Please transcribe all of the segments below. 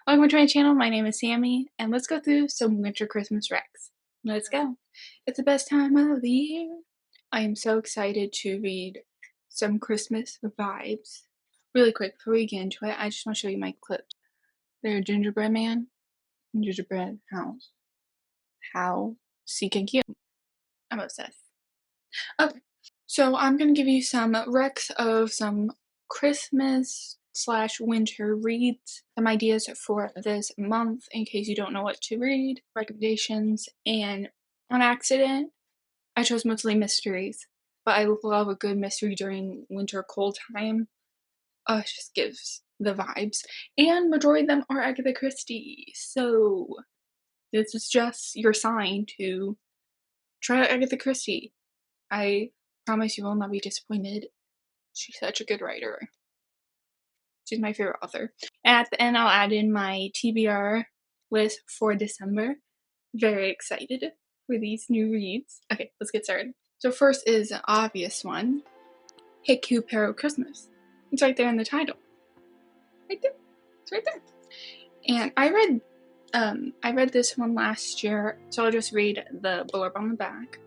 Welcome to my channel. My name is Sammy, and let's go through some winter Christmas recs. Let's go. It's the best time of the year. I am so excited to read some Christmas vibes. Really quick, before we get into it, I just want to show you my clips. They're Gingerbread Man and Gingerbread House. How sick and cute. I'm obsessed. Okay, so I'm going to give you some recs of some Christmas / winter reads, some ideas for this month in case you don't know what to read, recommendations, and on accident, I chose mostly mysteries, but I love a good mystery during winter cold time. It just gives the vibes, and majority of them are Agatha Christie, so this is just your sign to try out Agatha Christie. I promise you will not be disappointed. She's such a good writer. She's my favorite author. And at the end, I'll add in my TBR list for December. Very excited for these new reads. Okay, let's get started. So first is an obvious one. Haiku Pero Christmas. It's right there in the title. Right there. It's right there. And I read this one last year, so I'll just read the blurb on the back.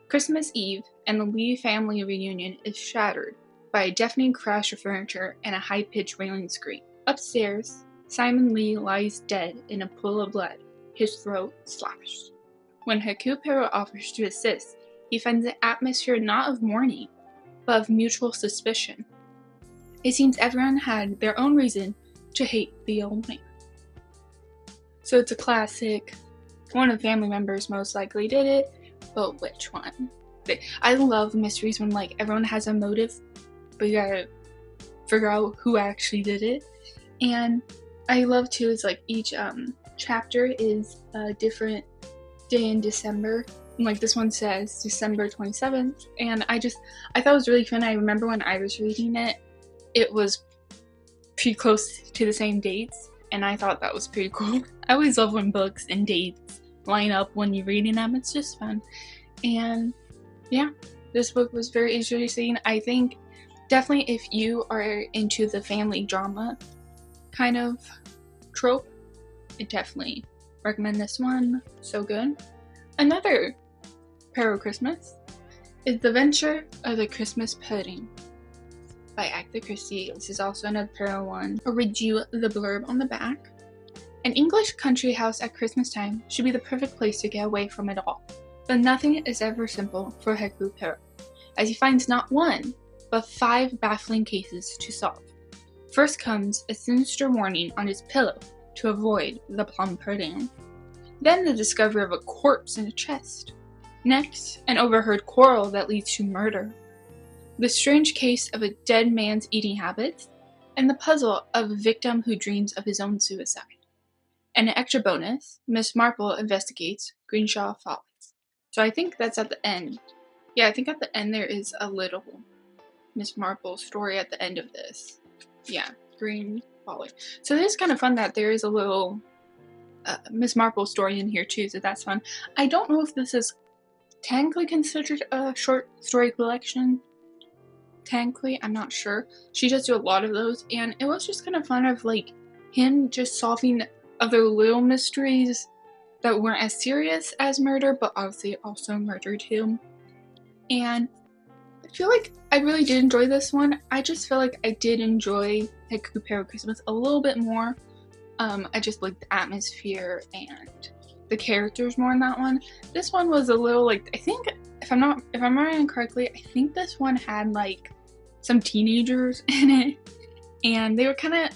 Christmas Eve and the Lee family reunion is shattered by a deafening crash of furniture and a high-pitched wailing scream. Upstairs, Simon Lee lies dead in a pool of blood, his throat slashed. When Haiku Pero offers to assist, he finds an atmosphere not of mourning, but of mutual suspicion. It seems everyone had their own reason to hate the old man. So it's a classic. One of the family members most likely did it, but which one? I love mysteries when like everyone has a motive, but you gotta figure out who actually did it. And I love too is like each chapter is a different day in December. And, like this one says December 27th, and I thought it was really fun. I remember when I was reading it, it was pretty close to the same dates, and I thought that was pretty cool. I always love when books and dates line up when you're reading them. It's just fun. And yeah, this book was very interesting. I think definitely if you are into the family drama kind of trope, I definitely recommend this one. So good. Another Pero Christmas is The Venture of the Christmas Pudding by Agatha Christie. This is also another Pero one. I'll read you the blurb on the back. An English country house at Christmas time should be the perfect place to get away from it all. But nothing is ever simple for Haiku Pero, as he finds not one, but 5 baffling cases to solve. First comes a sinister warning on his pillow to avoid the plum pudding. Then the discovery of a corpse in a chest. Next, an overheard quarrel that leads to murder. The strange case of a dead man's eating habits, and the puzzle of a victim who dreams of his own suicide. And an extra bonus, Miss Marple investigates Greenshaw Follies. So I think that's at the end. Yeah, I think at the end there is a little Miss Marple story at the end of this. Yeah, Green Folly. So it is kind of fun that there is a little Miss Marple story in here too, so that's fun. I don't know if this is technically considered a short story collection. Technically, I'm not sure. She does do a lot of those, and it was just kind of fun of like him just solving other little mysteries that weren't as serious as murder, but obviously also murder too. And I feel like I really did enjoy this one. I just feel like I did enjoy Haiku Pero Christmas a little bit more. I just liked the atmosphere and the characters more in that one. This one was a little like, I think if I'm remembering correctly, I think this one had like some teenagers in it, and they were kind of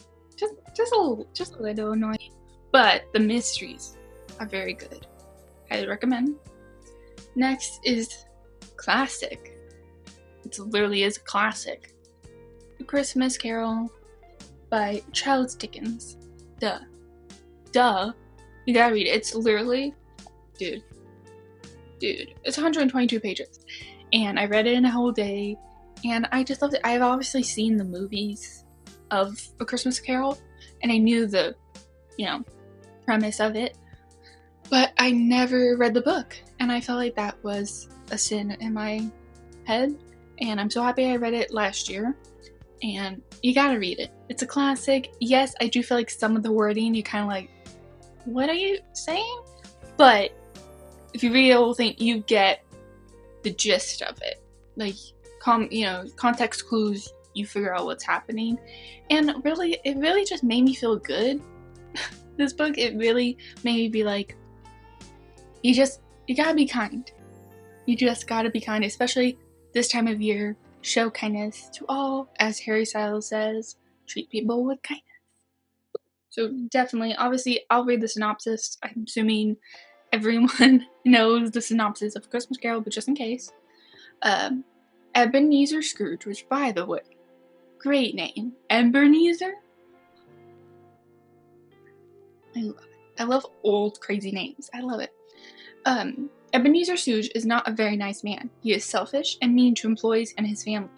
just a little annoying. But the mysteries are very good. Highly recommend. Next is classic. It literally is a classic. The Christmas Carol by Charles Dickens. Duh. You gotta read it. It's literally, dude. It's 122 pages. And I read it in a whole day, and I just loved it. I've obviously seen the movies of A Christmas Carol, and I knew the, premise of it, but I never read the book, and I felt like that was a sin in my head, and I'm so happy I read it last year, and you gotta read it. It's a classic. Yes, I do feel like some of the wording, you kind of like, what are you saying? But if you read the whole thing, you get the gist of it. Like, context clues, you figure out what's happening. And really, it really just made me feel good. This book, it really made me be like, you gotta be kind. You just gotta be kind, especially this time of year. Show kindness to all, as Harry Styles says, treat people with kindness. So definitely, obviously, I'll read the synopsis. I'm assuming everyone knows the synopsis of Christmas Carol, but just in case. Ebenezer Scrooge, which, by the way, great name. Ebenezer? I love it. I love old, crazy names. I love it. Ebenezer Scrooge is not a very nice man. He is selfish and mean to employees and his family.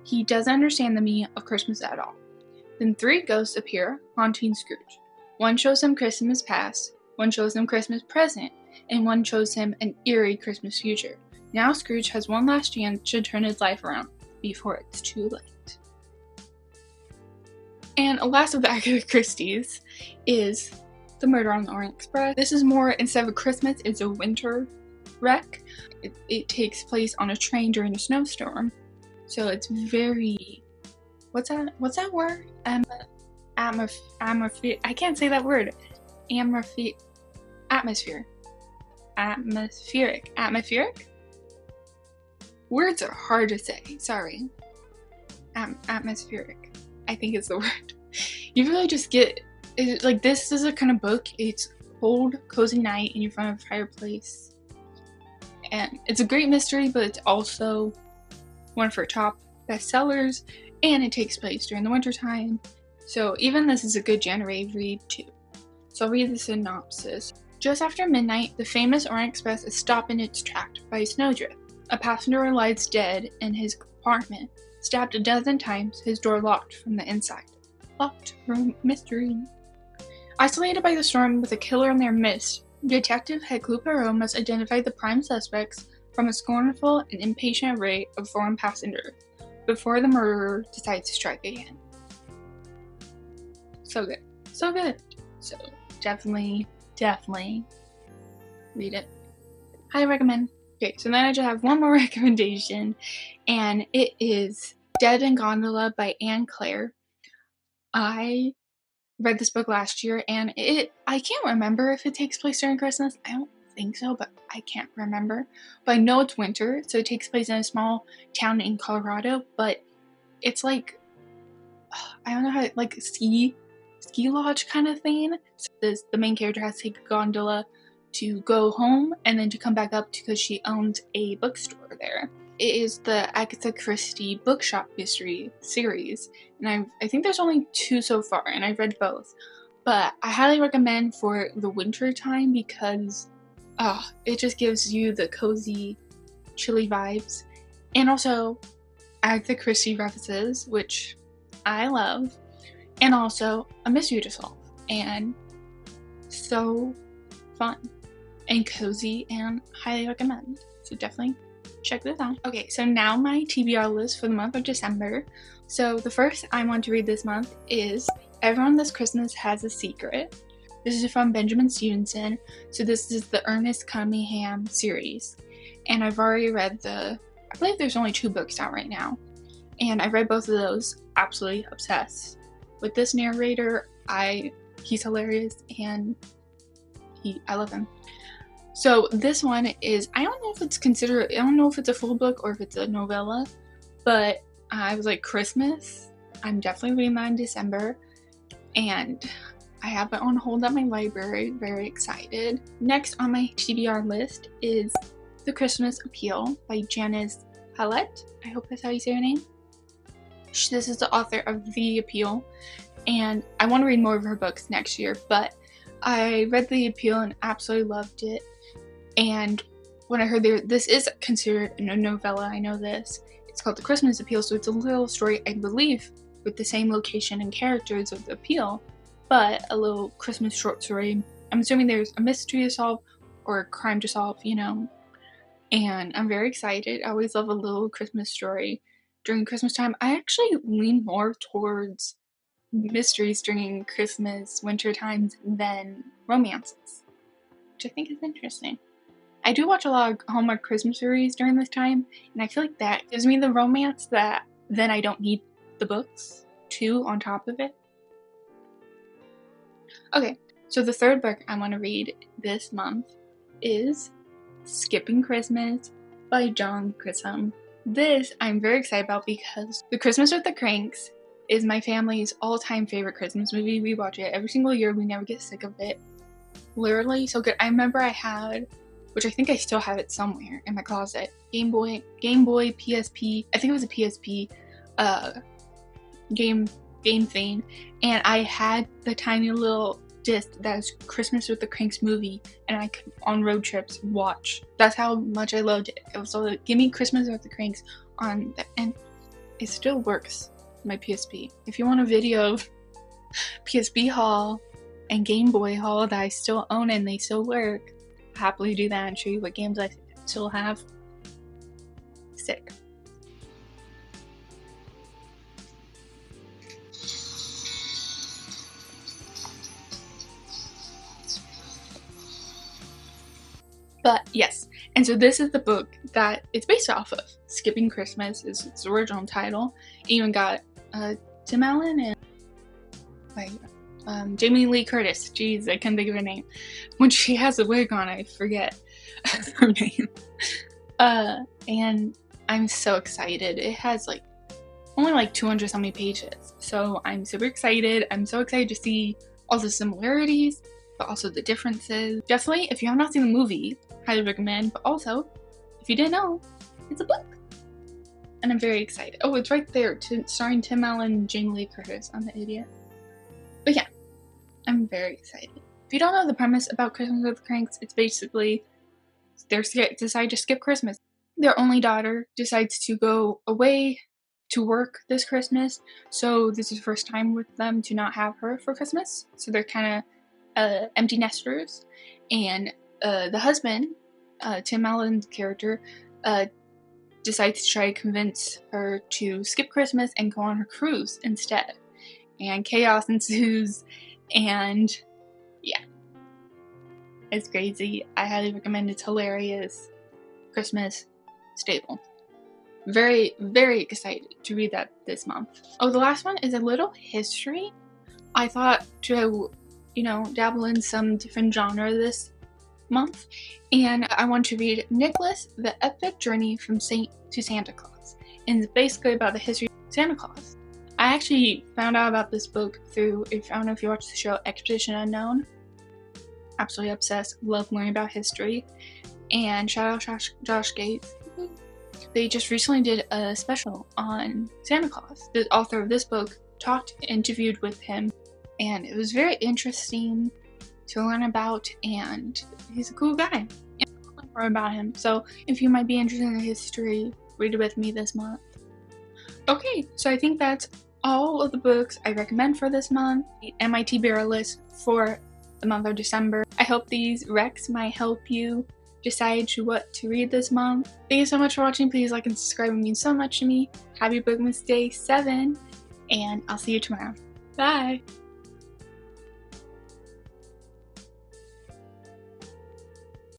He doesn't understand the meaning of Christmas at all. Then 3 ghosts appear, haunting Scrooge. One shows him Christmas past, one shows him Christmas present, and one shows him an eerie Christmas future. Now Scrooge has one last chance to turn his life around before it's too late. And last of the Agatha Christie's is The Murder on the Orient Express. This is more, instead of a Christmas, it's a winter wreck. It takes place on a train during a snowstorm. So it's very, what's that word? I can't say that word. Atmospheric? Words are hard to say, sorry. Atmospheric, I think is the word. You really just get, like, this is a kind of book, it's cold, cozy night in front of a fireplace. And it's a great mystery, but it's also one of her top bestsellers, and it takes place during the winter time. So even this is a good January read too. So I'll read the synopsis. Just after midnight, the famous Orient Express is stopped in its tracks by a snowdrift. A passenger lies dead in his compartment, stabbed a dozen times, his door locked from the inside. Locked room mystery. Isolated by the storm with a killer in their midst, Detective Hercule Poirot must identify the prime suspects from a scornful and impatient array of foreign passengers before the murderer decides to strike again. So good. So good. So definitely read it. Highly recommend. Okay, so then I just have one more recommendation, and it is Dead in Gondola by Anne Claire. I read this book last year, and I can't remember if it takes place during Christmas. I don't think so, but I can't remember. But I know it's winter, so it takes place in a small town in Colorado, but it's like, I don't know how, like ski lodge kind of thing. So the main character has to take a gondola to go home and then to come back up because she owns a bookstore there. It is the Agatha Christie bookshop mystery series, and I think there's only 2 so far, and I've read both. But I highly recommend for the winter time because it just gives you the cozy, chilly vibes. And also Agatha Christie references, which I love, and also a mystery to solve. And so fun and cozy, and highly recommend. So definitely check this out. Okay, so now my TBR list for the month of December. So the first I want to read this month is Everyone This Christmas Has a Secret. This is from Benjamin Stevenson. So this is the Ernest Cunningham series. And I've already read I believe there's only 2 books out right now. And I've read both of those. Absolutely obsessed with this narrator. He's hilarious, and I love him. So this one is, I don't know if it's a full book or if it's a novella, but I was like, Christmas, I'm definitely reading that in December, and I have it on hold at my library, very excited. Next on my TBR list is The Christmas Appeal by Janice Hallett. I hope that's how you say her name. This is the author of The Appeal, and I want to read more of her books next year, but I read The Appeal and absolutely loved it. And when I heard this is considered a novella, I know this. It's called The Christmas Appeal, so it's a little story, I believe, with the same location and characters of The Appeal, but a little Christmas short story. I'm assuming there's a mystery to solve or a crime to solve, and I'm very excited. I always love a little Christmas story. during Christmas time. I actually lean more towards mysteries during Christmas, winter times than romances, which I think is interesting. I do watch a lot of Hallmark Christmas movies during this time, and I feel like that gives me the romance that then I don't need the books too on top of it. Okay, so the third book I want to read this month is Skipping Christmas by John Grisham. This I'm very excited about because The Christmas with the Cranks is my family's all-time favorite Christmas movie. We watch it every single year. We never get sick of it. Literally so good. I remember I had, which I think I still have it somewhere in my closet, Game Boy, PSP, I think it was a PSP game thing, and I had the tiny little disc that is Christmas with the Cranks movie, and I could on road trips watch. That's how much I loved it. It was all like, give me Christmas with the Cranks on the, and it still works, my PSP. If you want a video of PSP haul and Game Boy haul that I still own and they still work, I'll happily do that and show you what games I still have. Sick. But yes, and so this is the book that it's based off of. Skipping Christmas is its original title. It even got Tim Allen and Jamie Lee Curtis. Jeez, I can't think of her name. When she has a wig on, I forget her name. And I'm so excited. It has only 200 something pages. So I'm super excited. I'm so excited to see all the similarities, but also the differences. Definitely, if you have not seen the movie, highly recommend. But also, if you didn't know, it's a book. And I'm very excited. Oh, it's right there, starring Tim Allen and Jamie Lee Curtis. I'm the idiot. But yeah, I'm very excited. If you don't know the premise about Christmas with the Cranks, it's basically they decide to skip Christmas. Their only daughter decides to go away to work this Christmas, so this is the first time with them to not have her for Christmas. So they're kind of empty nesters, and the husband, Tim Allen's character, decides to try to convince her to skip Christmas and go on her cruise instead. And chaos ensues, and yeah, it's crazy. I highly recommend it. It's hilarious. Christmas staple. Very, very excited to read that this month. Oh, the last one is a little history. I thought to, dabble in some different genre this month, and I want to read Nicholas, The Epic Journey from Saint to Santa Claus. And it's basically about the history of Santa Claus. I actually found out about this book through, I don't know if you watch the show Expedition Unknown. Absolutely obsessed. Love learning about history. And shout out Josh Gates. They just recently did a special on Santa Claus. The author of this book interviewed with him, and it was very interesting to learn about, and he's a cool guy. And I learned more about him. So if you might be interested in history, read it with me this month. Okay, so I think that's all of the books I recommend for this month and my TBR list for the month of December. I hope these recs might help you decide what to read this month. Thank you so much for watching. Please like and subscribe. It means so much to me. Happy BOOKMAS Day 7, and I'll see you tomorrow. Bye!